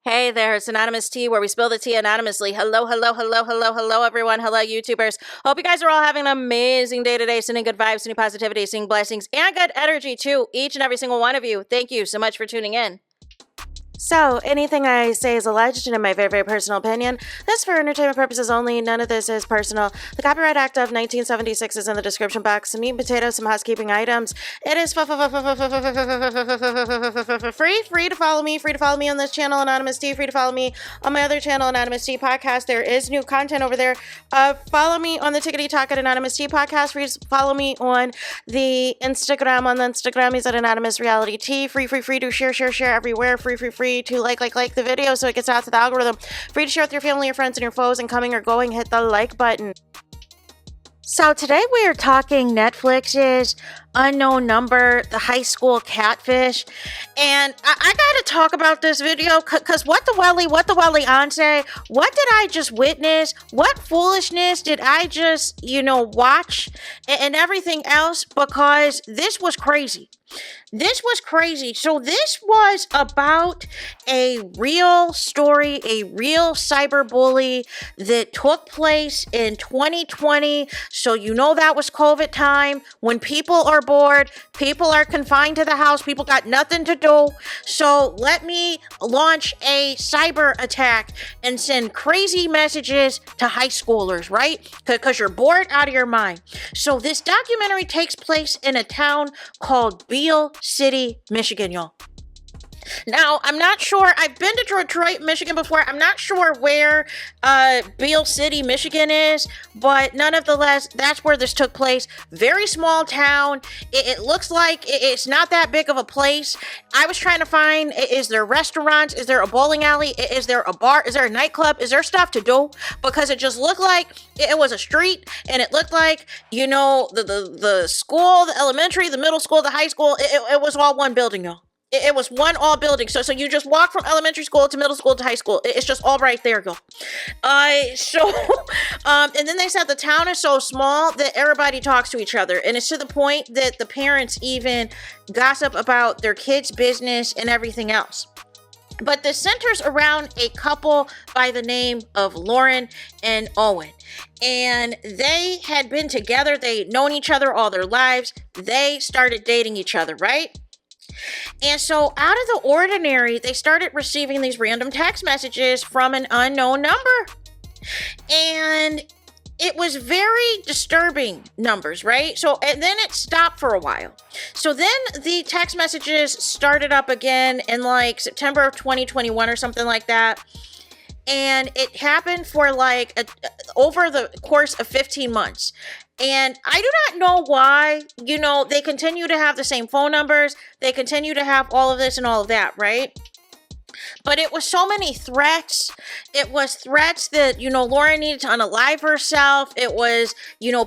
Hey there, it's Anonymous Tea, where we spill the tea anonymously. Hello, everyone. Hello, YouTubers. Hope you guys are all having an amazing day today, sending good vibes, sending positivity, sending blessings, and good energy to each and every single one of you. Thank you so much for tuning in. So, anything I say is alleged and in my very, very personal opinion. This is for entertainment purposes only. None of this is personal. The Copyright Act of 1976 is in the description box. Some meat and potatoes, some housekeeping items. It is free to follow me. Free to follow me on this channel, Anonymous Tea. Free to follow me on my other channel, Anonymous Tea Podcast. There is new content over there. Follow me on the Tickety Talk at Anonymous Tea Podcast. Free to follow me on the Instagram. On the Instagram is at Anonymous Reality Tea. Free to share everywhere. Free to like the video so it gets out to the algorithm. Free to share with your family, your friends, and your foes, and coming or going, hit the like button. So today we are talking Netflix's Unknown Number, the high school Catfish. And I gotta talk about this video because what the welly Anse, what did I just witness? What foolishness did I just, watch and everything else? Because this was crazy. This was crazy. So this was about a real story, a real cyberbully that took place in 2020. So that was COVID time when people are bored, people are confined to the house, people got nothing to do. So let me launch a cyber attack and send crazy messages to high schoolers, right? Because you're bored out of your mind. So this documentary takes place in a town called Beale City, Michigan, y'all. Now, I'm not sure. I've been to Detroit, Michigan before. I'm not sure where Beale City, Michigan is, but nonetheless, that's where this took place. Very small town. It looks like it's not that big of a place. I was trying to find, is there restaurants? Is there a bowling alley? Is there a bar? Is there a nightclub? Is there stuff to do? Because it just looked like it was a street, and it looked like, the school, the elementary, the middle school, the high school, it was all one building, y'all. It was one all building. So you just walk from elementary school to middle school to high school. It's just all right there, girl. And then they said the town is so small that everybody talks to each other. And it's to the point that the parents even gossip about their kids' business and everything else. But this centers around a couple by the name of Lauren and Owen. And they had been together. They'd known each other all their lives. They started dating each other, right? And so out of the ordinary, they started receiving these random text messages from an unknown number. And it was very disturbing numbers, right? So, and then it stopped for a while. So then the text messages started up again in September of 2021 or something like that. And it happened for over the course of 15 months. And I do not know why, they continue to have the same phone numbers. They continue to have all of this and all of that, right? But it was so many threats. It was threats that, Lauren needed to unalive herself. It was,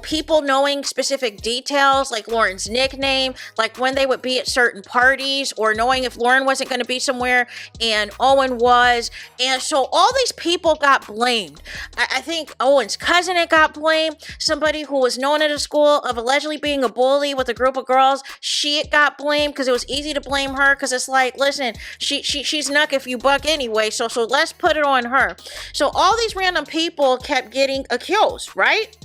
people knowing specific details, like Lauren's nickname, like when they would be at certain parties, or knowing if Lauren wasn't going to be somewhere and Owen was. And so all these people got blamed. I think Owen's cousin had got blamed. Somebody who was known at a school of allegedly being a bully with a group of girls, she got blamed because it was easy to blame her, because it's like, listen, she's nuck if you buck anyway, so let's put it on her. So all these random people kept getting accused, right?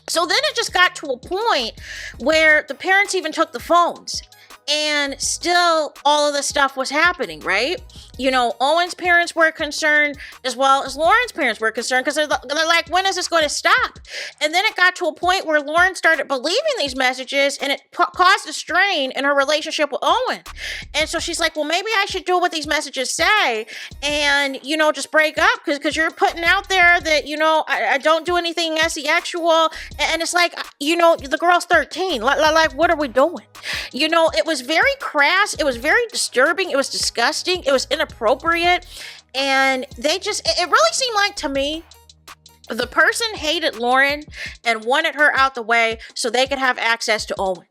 So then it just got to a point where the parents even took the phones, and still all of this stuff was happening, right? Owen's parents were concerned as well as Lauren's parents were concerned, because they're like, when is this going to stop? And then it got to a point where Lauren started believing these messages, and it caused a strain in her relationship with Owen. And so she's like, well, maybe I should do what these messages say and, just break up, because you're putting out there that, I don't do anything sexual. And it's like, the girl's 13. Like, what are we doing? It was very crass. It was very disturbing. It was disgusting. It was inappropriate. And it really seemed like, to me, the person hated Lauren and wanted her out the way so they could have access to Owen.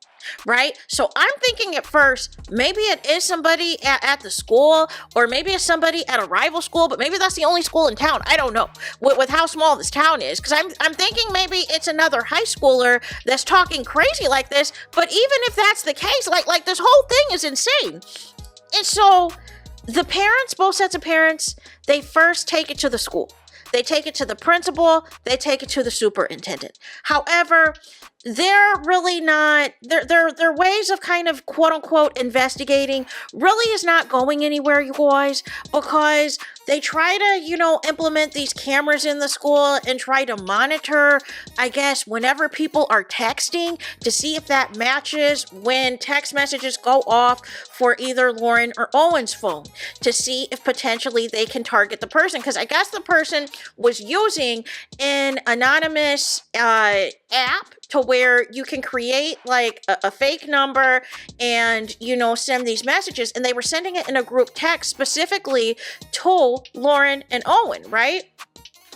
Right? So I'm thinking at first, maybe it is somebody at the school, or maybe it's somebody at a rival school, but maybe that's the only school in town. I don't know with how small this town is, because I'm thinking maybe it's another high schooler that's talking crazy like this. But even if that's the case, like this whole thing is insane. And so the parents, both sets of parents, they first take it to the school. They take it to the principal. They take it to the superintendent. However, they're really not, their ways of kind of quote unquote investigating really is not going anywhere, you guys, because they try to, implement these cameras in the school and try to monitor, I guess, whenever people are texting to see if that matches when text messages go off for either Lauren or Owen's phone to see if potentially they can target the person. Because I guess the person was using an anonymous app to where you can create like a fake number and, send these messages. And they were sending it in a group text specifically to Lauren and Owen, right?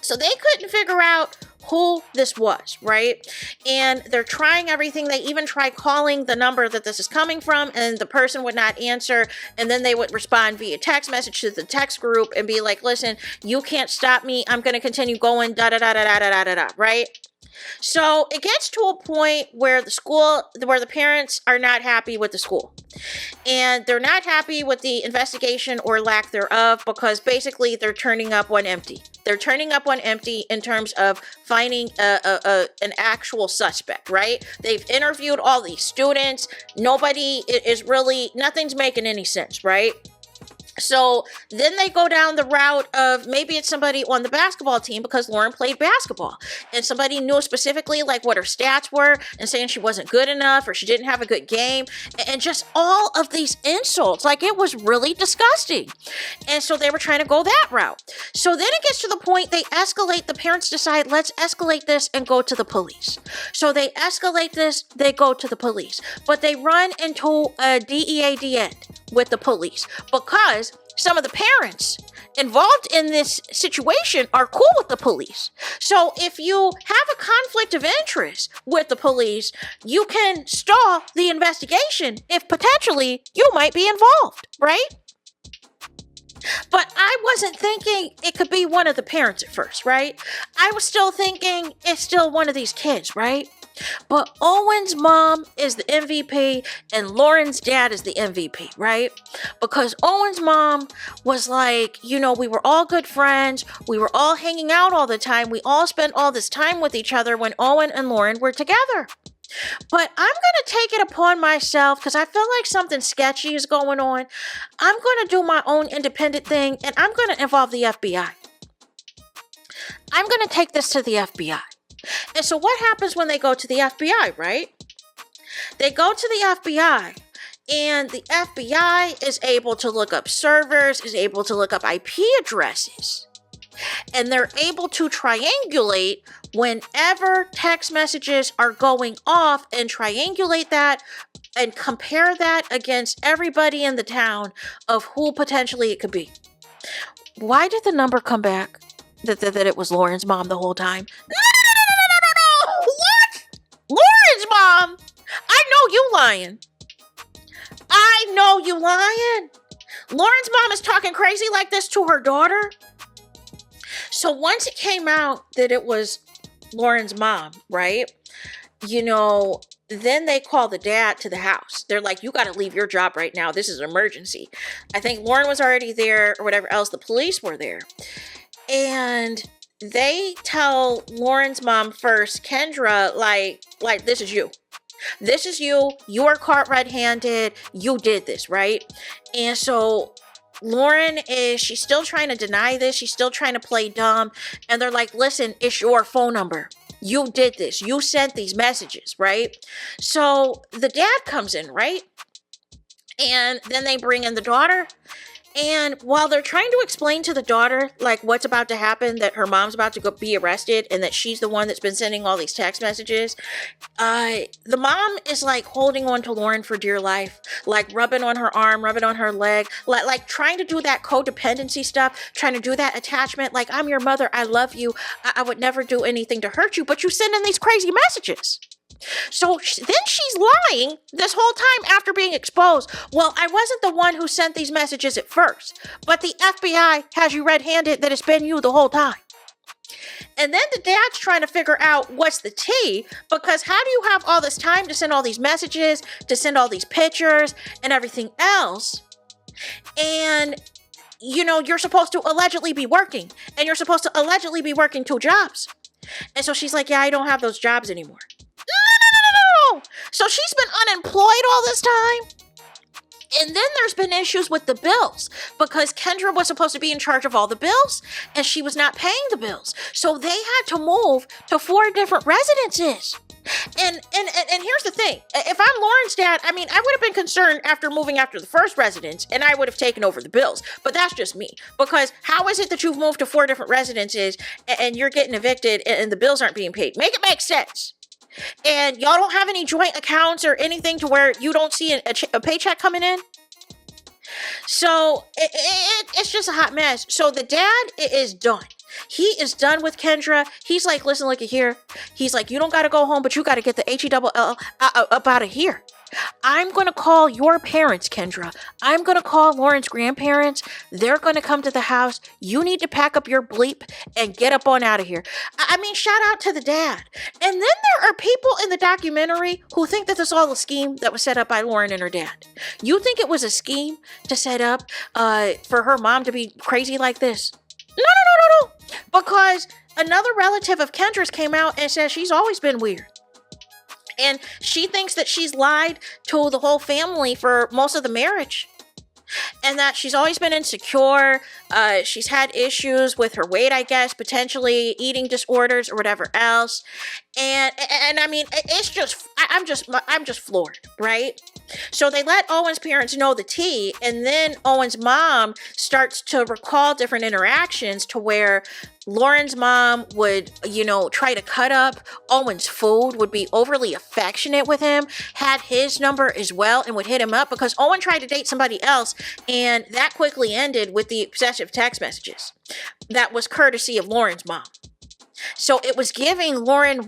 So they couldn't figure out who this was, right? And they're trying everything. They even tried calling the number that this is coming from, and the person would not answer. And then they would respond via text message to the text group and be like, listen, you can't stop me. I'm going to continue going, da-da-da-da-da-da-da-da, right? So it gets to a point where the parents are not happy with the school. And they're not happy with the investigation or lack thereof because basically they're turning up one empty. They're turning up one empty in terms of finding an actual suspect, right? They've interviewed all these students. Nothing's making any sense, right? So then they go down the route of maybe it's somebody on the basketball team because Lauren played basketball and somebody knew specifically like what her stats were and saying she wasn't good enough or she didn't have a good game and just all of these insults. Like it was really disgusting. And so they were trying to go that route. So then it gets to the point they escalate. The parents decide, let's escalate this and go to the police. So they escalate this, they go to the police, but they run into a DEA end with the police because some of the parents involved in this situation are cool with the police. So if you have a conflict of interest with the police, you can stall the investigation if potentially you might be involved, right? But I wasn't thinking it could be one of the parents at first, right? I was still thinking it's still one of these kids, right? But Owen's mom is the MVP and Lauren's dad is the MVP, right? Because Owen's mom was like, we were all good friends. We were all hanging out all the time. We all spent all this time with each other when Owen and Lauren were together. But I'm going to take it upon myself because I feel like something sketchy is going on. I'm going to do my own independent thing and I'm going to involve the FBI. I'm going to take this to the FBI. And so what happens when they go to the FBI, right? They go to the FBI and the FBI is able to look up servers, is able to look up IP addresses. And they're able to triangulate whenever text messages are going off and triangulate that and compare that against everybody in the town of who potentially it could be. Why did the number come back that it was Lauren's mom the whole time? No! What? Lauren's mom? I know you lying. I know you lying. Lauren's mom is talking crazy like this to her daughter. So once it came out that it was Lauren's mom, right? Then they call the dad to the house. They're like, you got to leave your job right now. This is an emergency. I think Lauren was already there or whatever else. The police were there. And they tell Lauren's mom first, Kendra, like this is you. This is you. You are caught red-handed. You did this, right? And so Lauren she's still trying to deny this. She's still trying to play dumb. And they're like, listen, it's your phone number. You did this. You sent these messages, right? So the dad comes in, right? And then they bring in the daughter. And while they're trying to explain to the daughter, like, what's about to happen, that her mom's about to be arrested and that she's the one that's been sending all these text messages, the mom is, like, holding on to Lauren for dear life, like, rubbing on her arm, rubbing on her leg, like trying to do that codependency stuff, trying to do that attachment, like, I'm your mother, I love you, I would never do anything to hurt you, but you send in these crazy messages. So then she's lying this whole time after being exposed. Well, I wasn't the one who sent these messages at first, but the FBI has you red-handed that it's been you the whole time. And then the dad's trying to figure out what's the tea, because how do you have all this time to send all these messages, to send all these pictures and everything else? And you're supposed to allegedly be working, and you're supposed to allegedly be working 2 jobs. And so she's like, yeah, I don't have those jobs anymore. No. So she's been unemployed all this time. And then there's been issues with the bills because Kendra was supposed to be in charge of all the bills and she was not paying the bills. So they had to move to 4 different residences. And here's the thing. If I'm Lauren's dad, I would have been concerned after moving after the first residence and I would have taken over the bills. But that's just me. Because how is it that you've moved to 4 different residences and you're getting evicted and the bills aren't being paid? Make it make sense. And y'all don't have any joint accounts or anything to where you don't see a paycheck coming in. So it's just a hot mess. So the dad is done. He is done with Kendra. He's like, listen, look at here. He's like, you don't got to go home, but you got to get the HELL up out of here. I'm going to call your parents, Kendra. I'm going to call Lauren's grandparents. They're going to come to the house. You need to pack up your bleep and get up on out of here. Shout out to the dad. And then there are people in the documentary who think that this is all a scheme that was set up by Lauren and her dad. You think it was a scheme to set up for her mom to be crazy like this? No. Because another relative of Kendra's came out and said she's always been weird. And she thinks that she's lied to the whole family for most of the marriage. And that she's always been insecure. She's had issues with her weight, I guess, potentially eating disorders or whatever else. And it's just, I'm just floored, right? So they let Owen's parents know the tea, and then Owen's mom starts to recall different interactions to where Lauren's mom would, try to cut up Owen's food, would be overly affectionate with him, had his number as well, and would hit him up because Owen tried to date somebody else, and that quickly ended with the obsessive text messages. That was courtesy of Lauren's mom. So it was giving Lauren's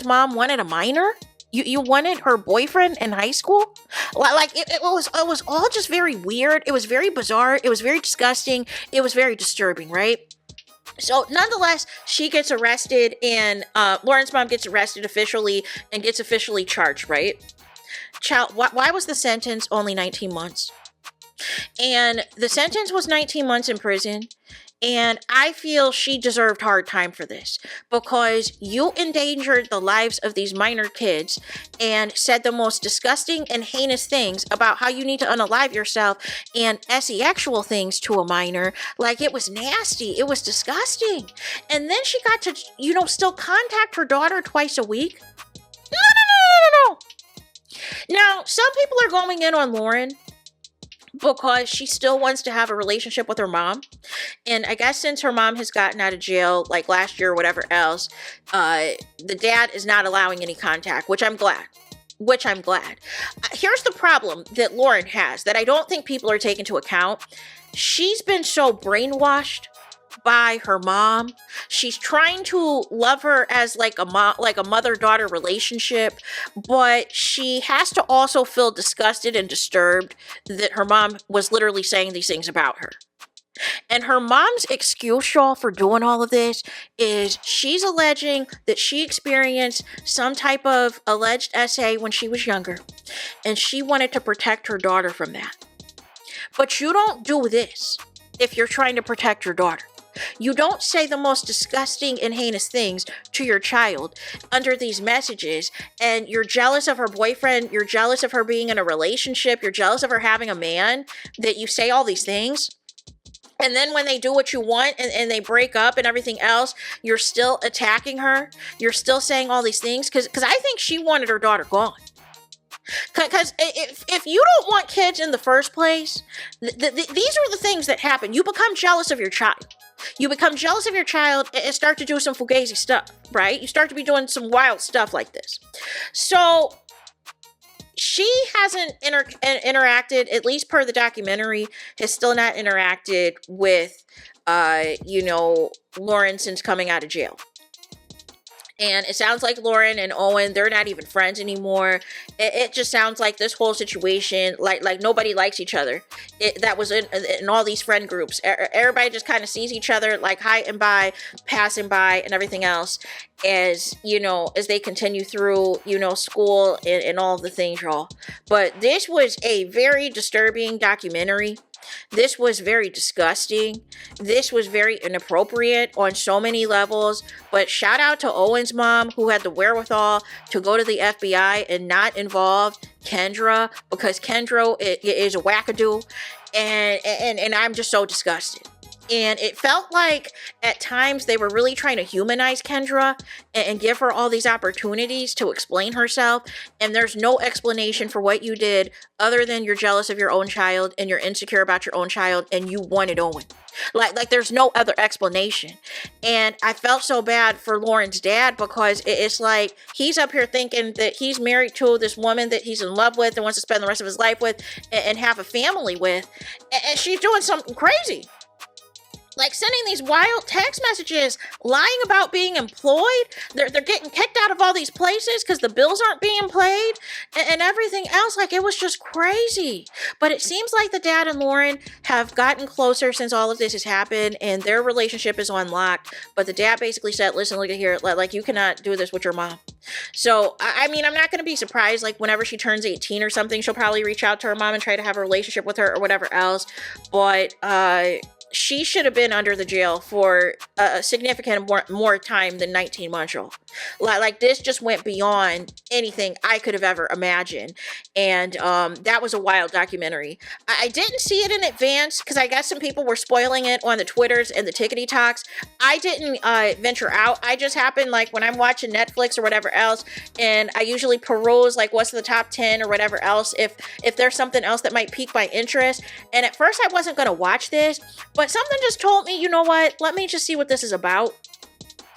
mom wanted a minor. You wanted her boyfriend in high school? Like it was all just very weird. It was very bizarre. It was very disgusting. It was very disturbing, right? So nonetheless, she gets arrested and Lauren's mom gets arrested officially and gets officially charged, right? Child, why was the sentence only 19 months? And the sentence was 19 months in prison. And I feel she deserved hard time for this because you endangered the lives of these minor kids and said the most disgusting and heinous things about how you need to unalive yourself and sexual things to a minor. Like, it was nasty. It was disgusting. And then she got to, still contact her daughter twice a week. No. Now, some people are going in on Lauren because she still wants to have a relationship with her mom. And I guess since her mom has gotten out of jail, like last year or whatever else, the dad is not allowing any contact, which I'm glad. Here's the problem that Lauren has that I don't think people are taking into account. She's been so brainwashed by her mom. She's trying to love her as like a mother-daughter relationship, but she has to also feel disgusted and disturbed that her mom was literally saying these things about her. And her mom's excuse, y'all, for doing all of this is she's alleging that she experienced some type of alleged SA when she was younger, and she wanted to protect her daughter from that. But you don't do this if you're trying to protect your daughter. You don't say the most disgusting and heinous things to your child under these messages, and you're jealous of her boyfriend, you're jealous of her being in a relationship, you're jealous of her having a man, that you say all these things. And then when they do what you want and they break up and everything else, you're still attacking her. You're still saying all these things because I think she wanted her daughter gone. Because if you don't want kids in the first place, these are the things that happen. You become jealous of your child. You become jealous of your child and start to do some fugazi stuff, right? You start to be doing some wild stuff like this. So she hasn't interacted, at least per the documentary, has still not interacted with, Lauren since coming out of jail. And it sounds like Lauren and Owen, they're not even friends anymore. It just sounds like this whole situation, like nobody likes each other. That was in all these friend groups. Everybody just kind of sees each other like hi and bye, passing by and everything else as they continue through, school and all of the things, y'all. But this was a very disturbing documentary. This was very disgusting. This was very inappropriate on so many levels. But shout out to Owen's mom, who had the wherewithal to go to the FBI and not involve Kendra, because Kendra is a wackadoo. And I'm just so disgusted. And it felt like at times they were really trying to humanize Kendra and give her all these opportunities to explain herself. And there's no explanation for what you did other than you're jealous of your own child and you're insecure about your own child and you wanted Owen. Like there's no other explanation. And I felt so bad for Lauren's dad, because it's like he's up here thinking that he's married to this woman that he's in love with and wants to spend the rest of his life with and have a family with. And she's doing something crazy. Like sending these wild text messages, lying about being employed. They're getting kicked out of all these places because the bills aren't being paid and everything else. Like, it was just crazy. But it seems like the dad and Lauren have gotten closer since all of this has happened and their relationship is unlocked. But the dad basically said, listen, look at here, like you cannot do this with your mom. So, I mean, I'm not going to be surprised. Like, whenever she turns 18 or something, she'll probably reach out to her mom and try to have a relationship with her or whatever else. But, she should have been under the jail for a significant more time than 19 months. Like this just went beyond anything I could have ever imagined. And that was a wild documentary. I didn't see it in advance because I guess some people were spoiling it on the Twitters and the Tickety Talks. I didn't venture out. I just happened, like when I'm watching Netflix or whatever else, and I usually peruse like what's the top 10 or whatever else if there's something else that might pique my interest. And at first I wasn't going to watch this, but something just told me, you know what, let me just see what this is about.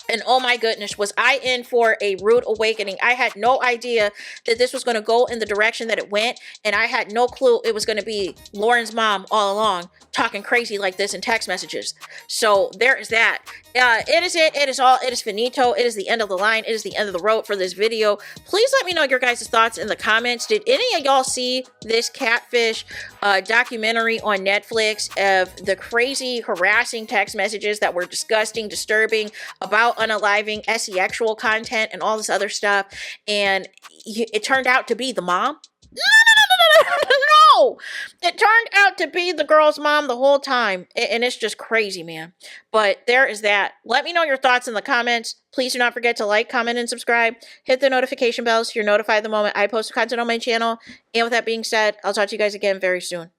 And oh my goodness, was I in for a rude awakening. I had no idea that this was going to go in the direction that it went. And I had no clue it was going to be Lauren's mom all along talking crazy like this in text messages. So there is that. It is it. It is all. It is finito. It is the end of the line. It is the end of the road for this video. Please let me know your guys' thoughts in the comments. Did any of y'all see this Catfish documentary on Netflix of the crazy harassing text messages that were disgusting, disturbing, about unaliving, sexual content and all this other stuff? And it turned out to be the mom? No! It turned out to be the girl's mom the whole time. And it's just crazy, man. But there is that. Let me know your thoughts in the comments. Please do not forget to like, comment, and subscribe. Hit the notification bell so you're notified the moment I post content on my channel. And with that being said, I'll talk to you guys again very soon.